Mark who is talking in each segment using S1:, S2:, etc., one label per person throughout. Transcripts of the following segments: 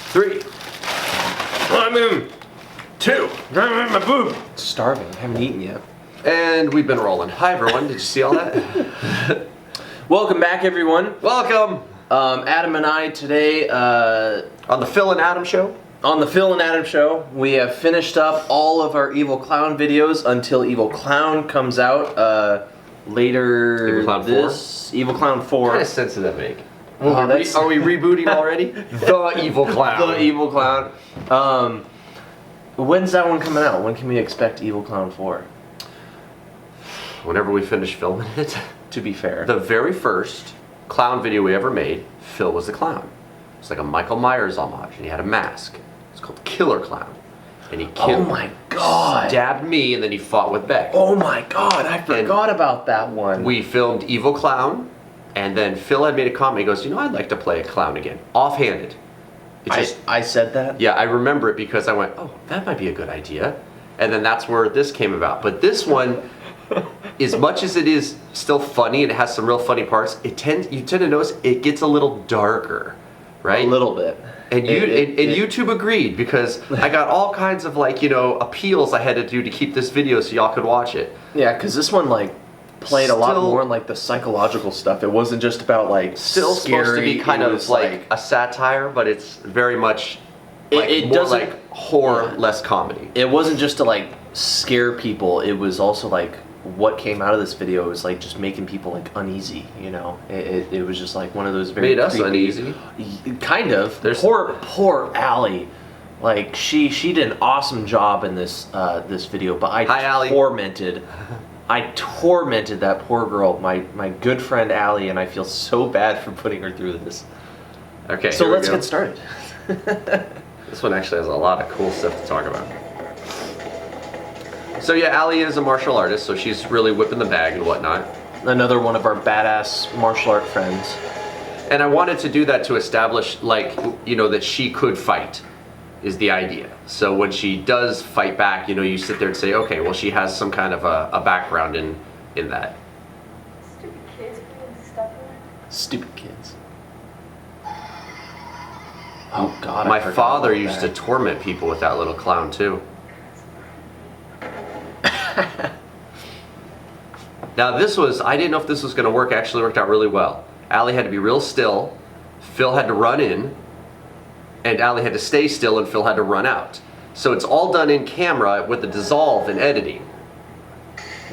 S1: 3. I'm in 2. I'm in my boob.
S2: Starving. I haven't eaten yet.
S1: And we've been rolling. Hi everyone. Did you see all that?
S2: Welcome back, everyone.
S1: Welcome.
S2: Adam and I today
S1: On the Phill and Adam show.
S2: On the Phill and Adam show, we have finished up all of our Evil Clown videos until Evil Clown comes out later.
S1: Evil Clown 4?
S2: Evil Clown 4.
S1: What kind of sense does that make?
S2: Oh,
S1: Are we rebooting already? The Evil Clown.
S2: The Evil Clown. When's that one coming out? When can we expect Evil Clown 4?
S1: Whenever we finish filming it.
S2: To be fair.
S1: The very first clown video we ever made, Phil was the clown. It's like a Michael Myers homage, and he had a mask. It's called Killer Clown. And he killed,
S2: oh my god!
S1: Stabbed me, and then he fought with Beck.
S2: Oh my god, I forgot about that one.
S1: We filmed Evil Clown, and then Phil had made a comment. He goes, you know, I'd like to play a clown again. Offhanded.
S2: I said that?
S1: Yeah, I remember it because I went, oh, that might be a good idea. And then that's where this came about. But this one, as much as it is still funny and it has some real funny parts, you tend to notice it gets a little darker, right?
S2: A little bit.
S1: And YouTube agreed because I got all kinds of appeals I had to do to keep this video so y'all could watch it.
S2: Yeah, because this one played a lot more on the psychological stuff. It wasn't just about
S1: still
S2: scary.
S1: Supposed to be kind of like a satire, but it's very much
S2: it
S1: more like horror, less comedy.
S2: It wasn't just to scare people. It was also what came out of this video was just making people uneasy, you know. It was just one of those very
S1: made us
S2: creepy,
S1: uneasy.
S2: Kind of. There's poor Allie. She did an awesome job in this video, but I tormented that poor girl, my good friend Allie, and I feel so bad for putting her through this.
S1: Okay,
S2: so let's get started.
S1: This one actually has a lot of cool stuff to talk about. So yeah, Allie is a martial artist, so she's really whipping the bag and whatnot.
S2: Another one of our badass martial art friends.
S1: And I wanted to do that to establish, that she could fight, is the idea. So when she does fight back, you sit there and say, okay, well, she has some kind of a background in that.
S3: Stupid kids putting stuff in.
S2: Stupid kids. Oh God!
S1: My father used to torment people with that little clown too. Now I didn't know if this was going to work. Actually worked out really well. Allie had to be real still. Phil had to run in. And Allie had to stay still and Phil had to run out. So it's all done in camera with the dissolve and editing.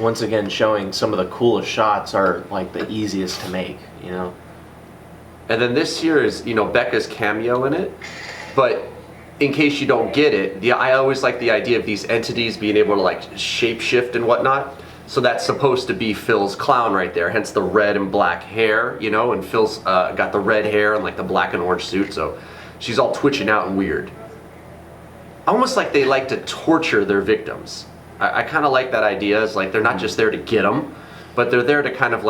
S2: Once again showing some of the coolest shots are the easiest to make, you know.
S1: And then this here is, Becca's cameo in it. But in case you don't get it, I always like the idea of these entities being able to shape shift and whatnot. So that's supposed to be Phil's clown right there, hence the red and black hair, and Phil's got the red hair and the black and orange suit, so she's all twitching out and weird. Almost like they like to torture their victims. I kind of like that idea. It's they're not just there to get them, but they're there to kind of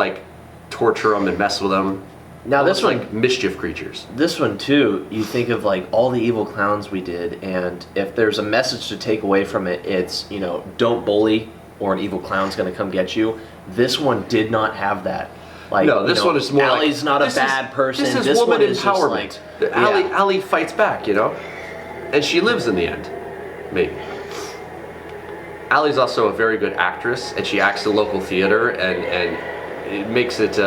S1: torture them and mess with them.
S2: Now this one,
S1: mischief creatures.
S2: This one too, you think of all the evil clowns we did, and if there's a message to take away from it, it's, don't bully or an evil clown's gonna come get you. This one did not have that.
S1: No, this one is more
S2: Allie's not a bad person.
S1: This woman
S2: one is
S1: empowerment. Allie fights back, and she lives in the end. Maybe. Allie's also a very good actress, and she acts in local theater, and it makes it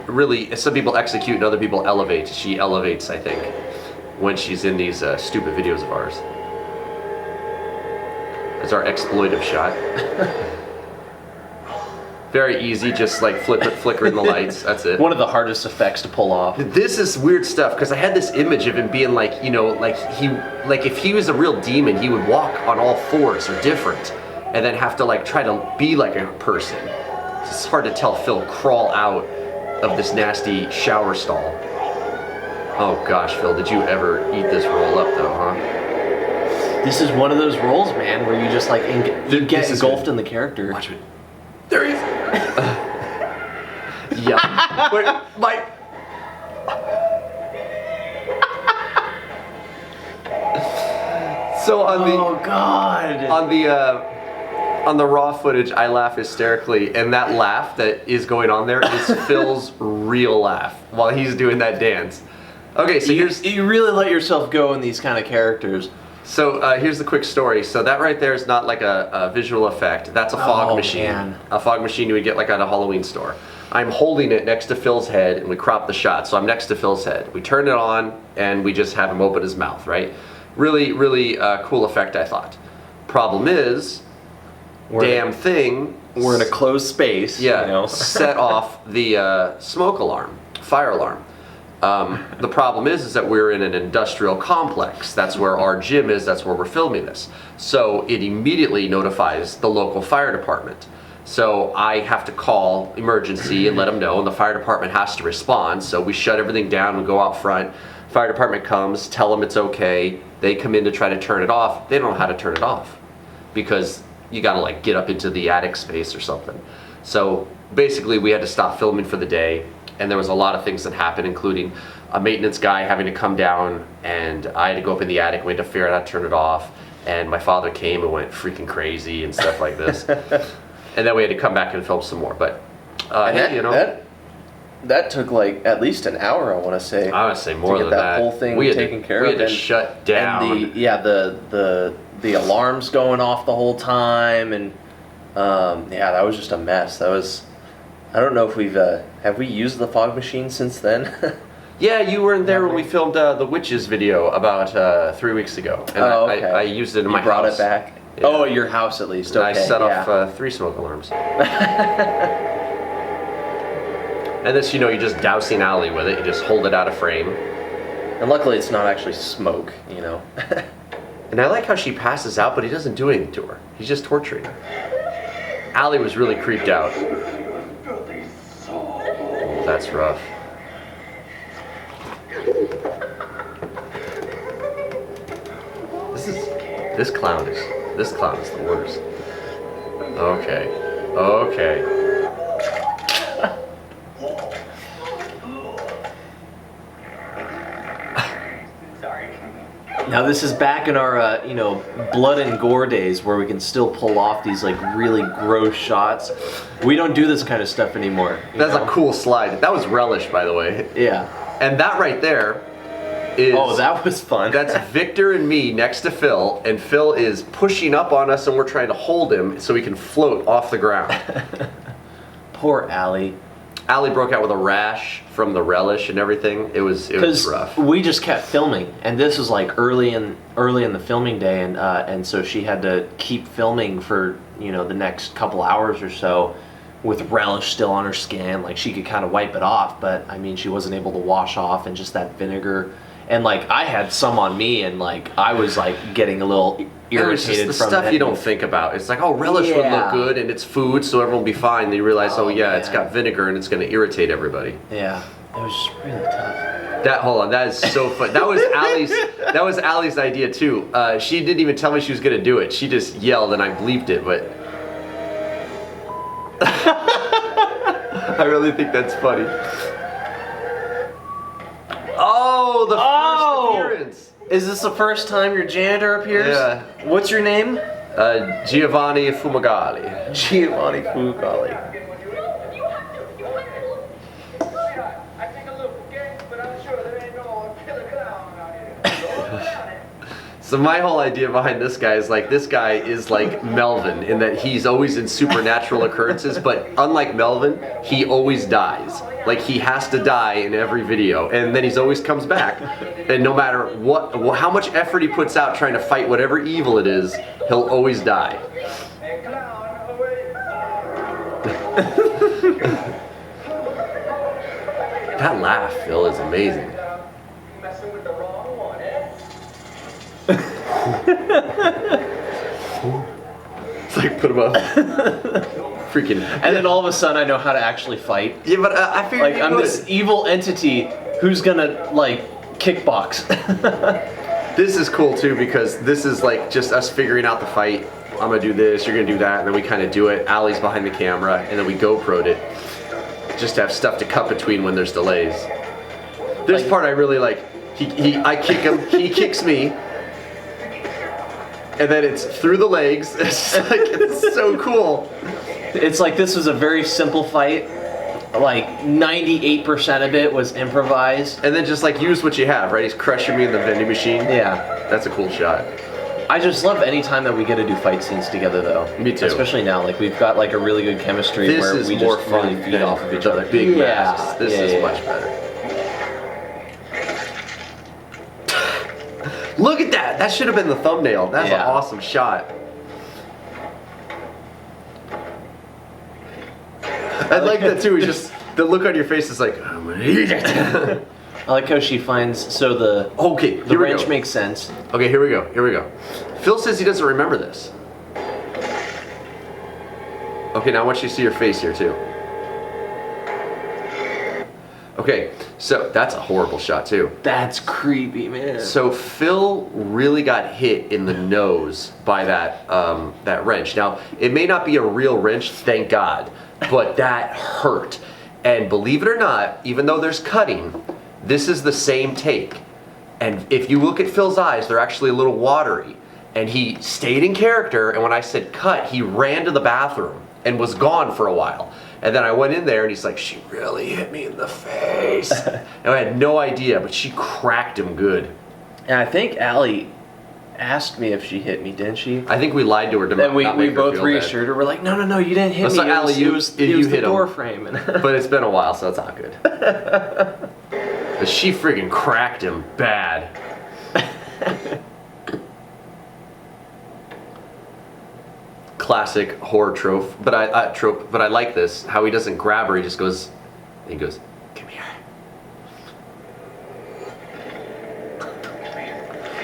S1: really. Some people execute and other people elevate. She elevates, I think, when she's in these stupid videos of ours. That's our exploitive shot. Very easy, just flickering the lights. That's it.
S2: One of the hardest effects to pull off.
S1: This is weird stuff because I had this image of him being if he was a real demon, he would walk on all fours or different, and then have to try to be like a person. It's hard to tell Phil crawl out of this nasty shower stall. Oh gosh, Phil, did you ever eat this roll up though, huh?
S2: This is one of those roles, man, where you just you get engulfed in the character.
S1: Watch me. There he is. Yeah. Wait, my. So on the.
S2: Oh God.
S1: On the raw footage, I laugh hysterically, and that laugh that is going on there is Phil's real laugh while he's doing that dance. Okay, so
S2: you really let yourself go in these kind of characters.
S1: So here's the quick story. So that right there is not like a visual effect. That's a fog machine.
S2: Man.
S1: A fog machine you would get like at a Halloween store. I'm holding it next to Phil's head, and we crop the shot. So I'm next to Phil's head. We turn it on, and we just have him open his mouth, right? Really, really cool effect, I thought. Problem is, thing.
S2: We're in a closed space.
S1: Yeah,
S2: you know?
S1: set off the smoke alarm, fire alarm. The problem is that we're in an industrial complex. That's where our gym is. That's where we're filming this. So it immediately notifies the local fire department. So I have to call emergency and let them know, and the fire department has to respond. So we shut everything down. We go out front. Fire department comes, tell them it's okay. They come in to try to turn it off. They don't know how to turn it off because you got to like get up into the attic space or something. So basically we had to stop filming for the day. And there was a lot of things that happened, including a maintenance guy having to come down, and I had to go up in the attic. We had to figure out how to turn it off. And my father came and went freaking crazy and stuff like this. And then we had to come back and film some more. But
S2: that took like at least an hour, I want to say.
S1: I would say more than
S2: that whole thing taken care of.
S1: We had to shut down.
S2: And the alarms going off the whole time, and that was just a mess. That was. I don't know if have we used the fog machine since then?
S1: Yeah, you weren't there when we filmed the witches video about 3 weeks ago. And
S2: okay.
S1: I used it in my house.
S2: You brought it back? Yeah. Oh, at your house at least. Okay,
S1: and I set off 3 smoke alarms. And this, you just dousing Allie with it. You just hold it out of frame.
S2: And luckily it's not actually smoke,
S1: And I like how she passes out, but he doesn't do anything to her. He's just torturing her. Allie was really creeped out. Oh, that's rough. This clown is the worst. Okay.
S2: Now this is back in our blood and gore days where we can still pull off these like really gross shots. We don't do this kind of stuff anymore.
S1: That's a cool slide. That was Relish, by the way.
S2: Yeah.
S1: And that right there is...
S2: Oh, that was fun.
S1: That's Victor and me next to Phil, and Phil is pushing up on us and we're trying to hold him so he can float off the ground.
S2: Poor Allie.
S1: Allie broke out with a rash from the Relish and everything. It was rough.
S2: We just kept filming, and this was like early in the filming day, and so she had to keep filming for the next couple hours or so, with Relish still on her skin. Like she could kind of wipe it off, but I mean she wasn't able to wash off, and just that vinegar. And like I had some on me, and like I was like getting a little irritated
S1: the
S2: from
S1: stuff
S2: it.
S1: You don't think about. It's like, oh, Relish would look good, and it's food, so everyone will be fine. Then you realize, it's got vinegar, and it's going to irritate everybody.
S2: Yeah, it was just really tough.
S1: Hold on, that is so fun. That was Allie's idea too. She didn't even tell me she was going to do it. She just yelled, and I bleeped it, but. I really think that's funny. Oh, the first appearance.
S2: Is this the first time your janitor appears?
S1: Yeah.
S2: What's your name?
S1: Giovanni Fumagalli.
S2: Giovanni Fumagalli.
S1: So my whole idea behind this guy is like Melvin in that he's always in supernatural occurrences, but unlike Melvin, he always dies. Like he has to die in every video, and then he's always comes back. And no matter how much effort he puts out trying to fight whatever evil it is, he'll always die. That laugh, Phil, is amazing. It's like put him up. Freaking.
S2: And then all of a sudden I know how to actually fight.
S1: Yeah, but I figured
S2: I'm this evil entity who's gonna like kickbox.
S1: This is cool too because this is like just us figuring out the fight. I'm gonna do this, you're gonna do that, and then we kind of do it. Allie's behind the camera, and then we GoPro'd it. Just to have stuff to cut between when there's delays. This part I really like. I kick him, he kicks me, and then it's through the legs. It's so cool.
S2: It's like this was a very simple fight, like 98% of it was improvised.
S1: And then just like use what you have, right? He's crushing me in the vending machine.
S2: Yeah.
S1: That's a cool shot.
S2: I just love any time that we get to do fight scenes together, though.
S1: Me too.
S2: Especially now, like we've got like a really good chemistry where we
S1: more
S2: just
S1: fun
S2: really feed
S1: than
S2: off of each
S1: the
S2: other.
S1: Big masks. This is much better. Look at that! That should have been the thumbnail. That's an awesome shot. I like that too. It's just the look on your face is like, I'm gonna eat it.
S2: I like how she finds the wrench makes sense.
S1: Okay, here we go. Here we go. Phil says he doesn't remember this. Okay, now I want you to see your face here too. Okay, so that's a horrible shot too.
S2: That's creepy, man.
S1: So Phil really got hit in the nose by that that wrench. Now, it may not be a real wrench, thank God, but that hurt. And believe it or not, even though there's cutting, this is the same take. And if you look at Phil's eyes, they're actually a little watery. And he stayed in character, and when I said cut, he ran to the bathroom and was gone for a while. And then I went in there and he's like, she really hit me in the face. And I had no idea, but she cracked him good.
S2: And I think Allie asked me if she hit me, didn't she?
S1: I think we lied to her to
S2: then we
S1: not make her
S2: both
S1: feel
S2: reassured her. We're like, no, you didn't hit me.
S1: Like, Allie,
S2: it was the
S1: hit
S2: door
S1: him.
S2: frame.
S1: But it's been a while, so that's not good. But she friggin' cracked him bad. Classic horror trope, but I like this. How he doesn't grab her, he just goes, come here.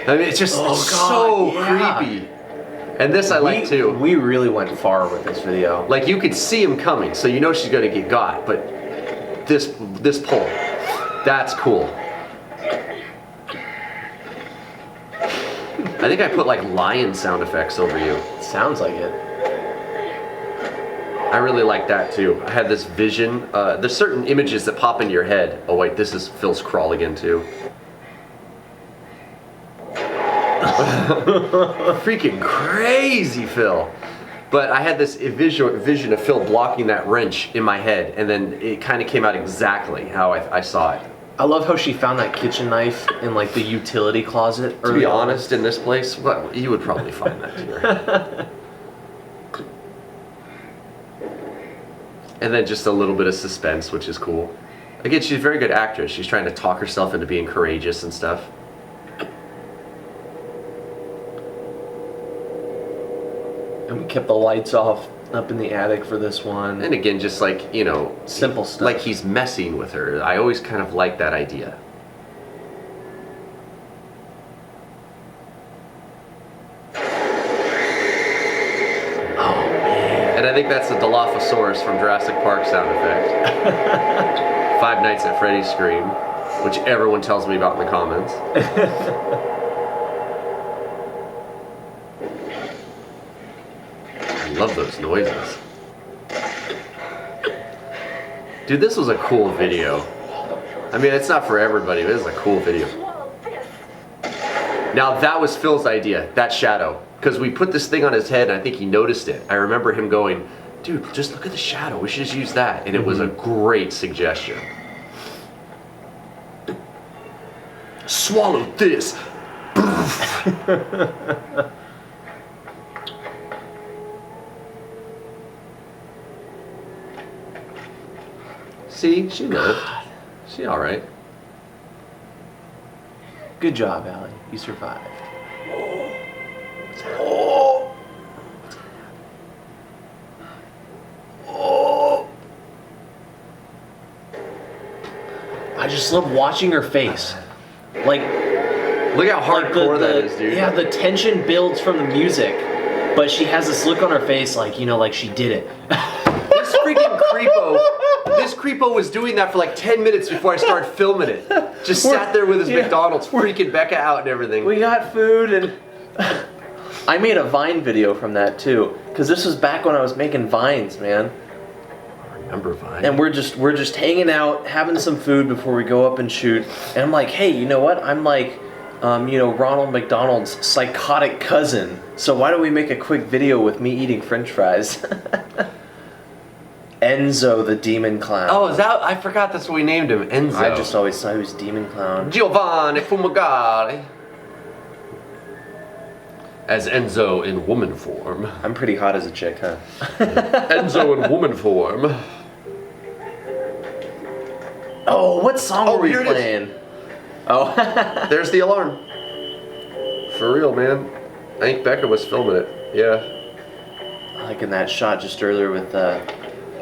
S1: I mean, it's just so creepy. And this I like too.
S2: We really went far with this video.
S1: Like you could see him coming, so you know she's gonna get got. But this pull, that's cool. I think I put like lion sound effects over you.
S2: Sounds like it.
S1: I really like that too. I had this vision. There's certain images that pop into your head. Oh wait, this is Phil's crawl again too. Freaking crazy, Phil. But I had this vision of Phil blocking that wrench in my head, and then it kind of came out exactly how I saw it.
S2: I love how she found that kitchen knife in like the utility closet.
S1: To be honest, in this place, well, you would probably find that here. And then just a little bit of suspense, which is cool. Again, she's a very good actress. She's trying to talk herself into being courageous and stuff.
S2: And we kept the lights off up in the attic for this one.
S1: And again, just like, you know,
S2: simple stuff.
S1: Like he's messing with her. I always kind of like that idea. And I think that's the Dilophosaurus from Jurassic Park sound effect. Five Nights at Freddy's scream, which everyone tells me about in the comments. I love those noises. Dude, this was a cool video. I mean, it's not for everybody, but this is a cool video. Now, that was Phil's idea, that shadow. Because we put this thing on his head, and I think he noticed it. I remember him going, dude, just look at the shadow. We should just use that. And it was a great suggestion. Swallow this. See, she lived. She all right.
S2: Good job, Allie. You survived.
S1: Oh. Oh.
S2: I just love watching her face. Like,
S1: look how hardcore that is, dude.
S2: Yeah, the tension builds from the music, but she has this look on her face like, you know, like she did it.
S1: This freaking creepo. This creepo was doing that for like 10 minutes before I started filming it. Just sat there with his McDonald's, freaking Becca out and everything.
S2: We got food and... I made a Vine video from that too, because this was back when I was making Vines, man.
S1: I remember Vine.
S2: And we're just hanging out, having some food before we go up and shoot. And I'm like, hey, you know what? I'm like, you know, Ronald McDonald's psychotic cousin. So why don't we make a quick video with me eating French fries? Enzo the Demon Clown.
S1: Oh, is that? I forgot that's what we named him, Enzo.
S2: I just always thought he was Demon Clown.
S1: Giovanni Fumagari. As Enzo in woman form.
S2: I'm pretty hot as a chick, huh?
S1: Enzo in woman form.
S2: Oh, what song were we
S1: here it is.
S2: playing? Oh.
S1: There's the alarm. For real, man. I think Becca was filming it. Yeah.
S2: Like in that shot just earlier with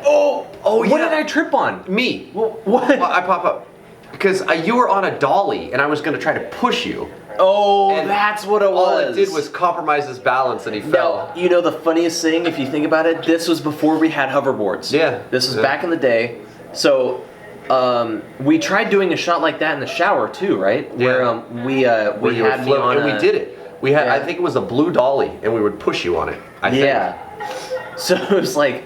S1: Oh, yeah.
S2: What did I trip on?
S1: Me.
S2: What?
S1: Well, I pop up. Because you were on a dolly, and I was going to try to push you.
S2: Oh,
S1: And
S2: that's what it was.
S1: All it did was compromise his balance, and he fell.
S2: No, you know the funniest thing, if you think about it, this was before we had hoverboards.
S1: Yeah.
S2: This was back in the day. So, we tried doing a shot like that in the shower too, right?
S1: Yeah.
S2: Where we
S1: you would
S2: had me
S1: float,
S2: on
S1: and we did it. We had,
S2: Yeah.
S1: I think it was a blue dolly, and we would push you on it. I think.
S2: Yeah. So it was like,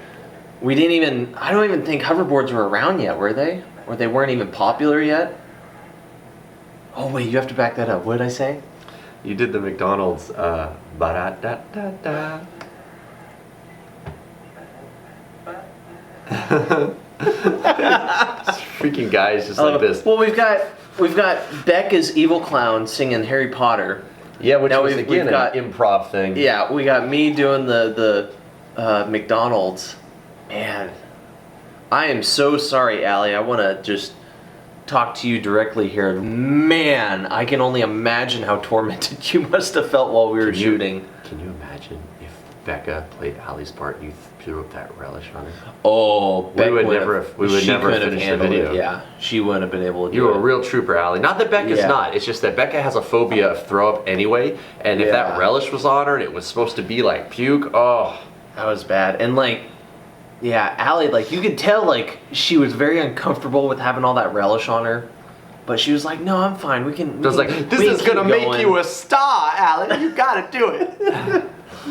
S2: we didn't even, I don't even think hoverboards were around yet, were they? Or they weren't even popular yet? Oh wait, you have to back that up. What did I say?
S1: You did the McDonald's, ba-da-da-da-da. Freaking guys just like this.
S2: Well, we've got Becca's evil clown singing Harry Potter.
S1: Yeah, which
S2: Now
S1: was
S2: we've
S1: again
S2: got-
S1: an improv thing.
S2: Yeah, we got me doing the McDonald's. Man, I am so sorry, Allie. I want to just talk to you directly here. Man, I can only imagine how tormented you must have felt while we were shooting.
S1: Can you imagine if Becca played Allie's part? You threw up that relish on her.
S2: Oh,
S1: We would never have
S2: she couldn't
S1: finished the
S2: handled
S1: video.
S2: it. Yeah, she wouldn't have been able to do
S1: You were
S2: it.
S1: a real trooper, Allie. Not that Becca's
S2: Yeah.
S1: not. It's just that Becca has a phobia of throw up anyway. And if
S2: Yeah.
S1: that relish was on her and it was supposed to be like puke, oh.
S2: That was bad. And like, yeah, Allie, like you could tell like she was very uncomfortable with having all that relish on her. But she was like, no, I'm fine. We can.
S1: I was like, this is gonna make you a star, Allie. You gotta do it.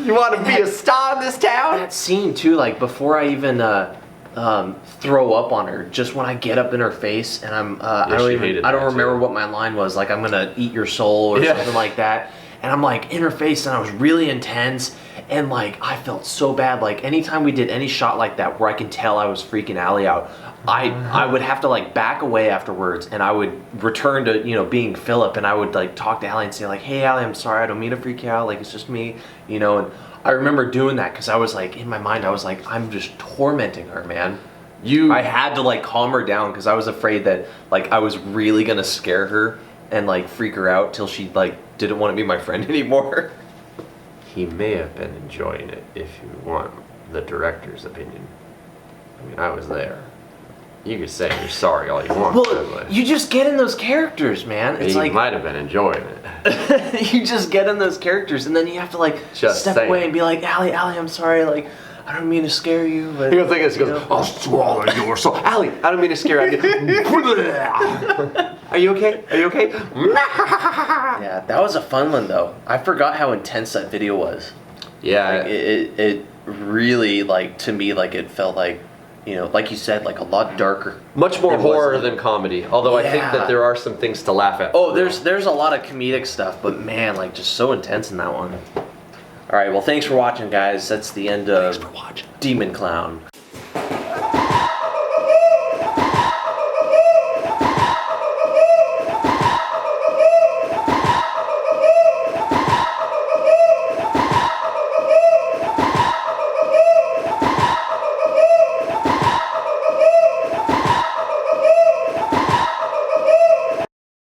S1: You want to be a star in this town?
S2: That scene too, like before I even throw up on her, just when I get up in her face and I'm, I
S1: she hated
S2: don't
S1: that,
S2: remember
S1: too.
S2: what my line was. Like I'm gonna eat your soul or
S1: Yeah.
S2: something like that. And I'm like in her face, and I was really intense, and like I felt so bad. Like anytime we did any shot like that where I can tell I was freaking Allie out, I would have to like back away afterwards, and I would return to being Phillip, and I would like talk to Allie and say like, hey Allie, I'm sorry, I don't mean to freak you out. Like it's just me, And I remember doing that because I was like in my mind, I was like, I'm just tormenting her, man. I had to like calm her down because I was afraid that like I was really gonna scare her and like freak her out till she like didn't want to be my friend anymore.
S1: He may have been enjoying it, if you want the director's opinion. I mean, I was there. You could say you're sorry all you want.
S2: Well, you just get in those characters, man. It's
S1: he
S2: like
S1: might have been enjoying it.
S2: you just get in those characters, and then you have to like
S1: Just
S2: step
S1: saying.
S2: away and be like, Allie, I'm sorry. Like I don't mean to scare you, but
S1: He goes like this. He goes, I'll swallow your soul. Allie, I don't mean to scare you. Are you okay? Are you okay?
S2: yeah, that was a fun one though. I forgot how intense that video was.
S1: Yeah.
S2: Like, it really like to me like it felt like like you said, like a lot darker.
S1: Much more
S2: It
S1: horror
S2: wasn't.
S1: than comedy. Although I think
S2: Yeah.
S1: that there are some things to laugh at.
S2: Oh, there's a lot of comedic stuff, but man, like just so intense in that one. All right, well, thanks for watching, guys. That's the end of
S1: Thanks for watching.
S2: Demon Clown.